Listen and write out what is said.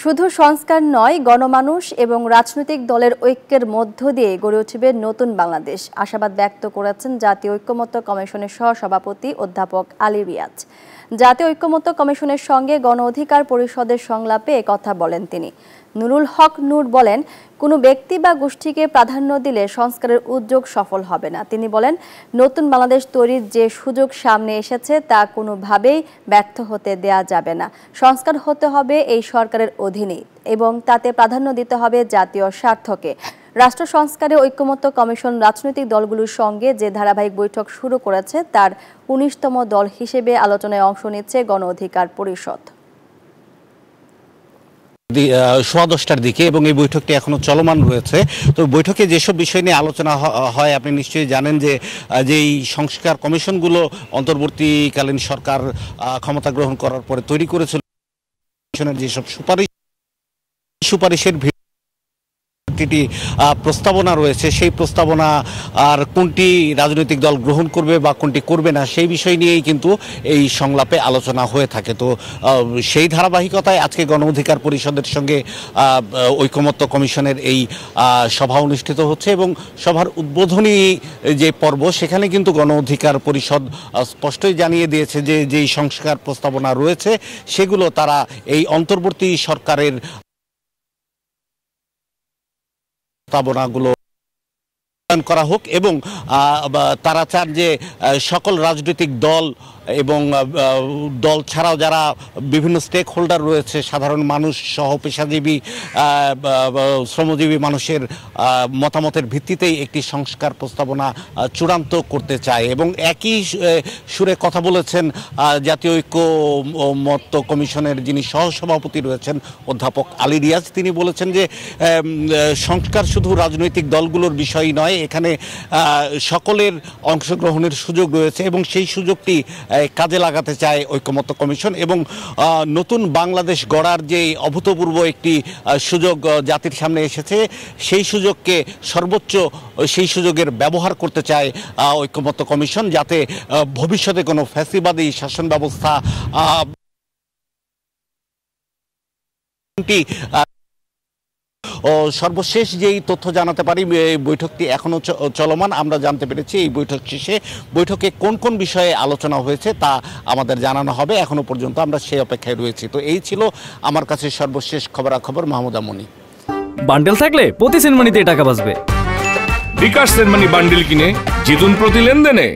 শুধু সংস্কার নয়, গণমানুষ এবং রাজনৈতিক দলের ঐক্যের মধ্য দিয়ে গড়ে উঠবে নতুন বাংলাদেশ, আশাবাদ ব্যক্ত করেছেন জাতীয় ঐক্যমত্য কমিশনের সহসভাপতি অধ্যাপক আলী রিয়াজ। জাতীয় ঐক্যমত্য কমিশনের সঙ্গে গণ অধিকার পরিষদের সংলাপে একথা বলেন তিনি। নুরুল হক নূর বলেন, কোনো ব্যক্তি বা গোষ্ঠীকে প্রাধান্য দিলে সংস্কারের উদ্যোগ সফল হবে না। তিনি বলেন, নতুন বাংলাদেশ তৈরির যে সুযোগ সামনে এসেছে তা কোনোভাবেই ব্যর্থ হতে দেয়া যাবে না। সংস্কার হতে হবে এই সরকারের অধীনে এবং তাতে প্রাধান্য দিতে হবে জাতীয় স্বার্থকে। রাষ্ট্র সংস্কারে ঐক্যমত্য কমিশন রাজনৈতিক দলগুলোর সঙ্গে যে ধারাবাহিক বৈঠক শুরু করেছে তার ১৯তম দল হিসেবে আলোচনায় অংশ নিচ্ছে গণ অধিকার পরিষদ। 10:15টার দিকে এবং এই বৈঠকটি এখনো চলমান রয়েছে। তো বৈঠকে যেসব বিষয় নিয়ে আলোচনা হয় আপনি নিশ্চয়ই জানেন যে যেই সংস্কার কমিশনগুলো অন্তর্বর্তীকালীন সরকার ক্ষমতা গ্রহণ করার পরে তৈরি করেছিল, যেসব সুপারিশের প্রস্তাবনা রয়েছে, সেই প্রস্তাবনা আর কোনটি রাজনৈতিক দল গ্রহণ করবে বা কোনটি করবে না সেই বিষয় নিয়েই কিন্তু এই সংলাপে আলোচনা হয়ে থাকে। তো সেই ধারাবাহিকতায় আজকে গণ অধিকার পরিষদের সঙ্গে ঐকমত্য কমিশনের এই সভা অনুষ্ঠিত হচ্ছে এবং সভার উদ্বোধনী যে পর্ব সেখানে কিন্তু গণ অধিকার পরিষদ স্পষ্টই জানিয়ে দিয়েছে যে যেই সংস্কার প্রস্তাবনা রয়েছে সেগুলো তারা এই অন্তর্বর্তী সরকারের প্রস্তাবনাগুলো করা হোক এবং তারা চান যে সকল রাজনৈতিক দল এবং দল ছাড়াও যারা বিভিন্ন স্টেক হোল্ডার রয়েছে, সাধারণ মানুষ সহ পেশাজীবী শ্রমজীবী মানুষের মতামতের ভিত্তিতেই একটি সংস্কার প্রস্তাবনা চূড়ান্ত করতে চায় এবং একই সুরে কথা বলেছেন জাতীয় ঐক্যমত্য কমিশনের যিনি সহসভাপতি রয়েছেন অধ্যাপক আলী রিয়াজ। তিনি বলেছেন যে সংস্কার শুধু রাজনৈতিক দলগুলোর বিষয় নয়, এখানে সকলের অংশগ্রহণের সুযোগ রয়েছে এবং সেই সুযোগটি কাজে লাগাতে চায় ঐকমত্য কমিশন এবং নতুন বাংলাদেশ গড়ার যে অভূতপূর্ব একটি সুযোগ জাতির সামনে এসেছে সেই সুযোগকে সর্বোচ্চ সেই সুযোগের ব্যবহার করতে চায় ঐকমত্য কমিশন, যাতে ভবিষ্যতে কোনো ফ্যাসিবাদী শাসন ব্যবস্থা সর্বশেষ যেই তথ্য জানাতে পারি, বৈঠকটি এখনো চলমান। আমরা জানতে পেরেছি এই বৈঠক শেষে বৈঠকে কোন কোন বিষয়ে আলোচনা হয়েছে তা আমাদের জানানো হবে। এখনো পর্যন্ত আমরা সেই অপেক্ষায় রয়েছি। তো এই ছিল আমার কাছে সর্বশেষ খবরাখবর। মাহমুদ আমনি। বান্ডেল থাকলে প্রতি সেনমানিতে টাকা বাঁচবে। বিকাশ সেনমানি বান্ডেল কিনে জিতুন প্রতি লেনদেনে।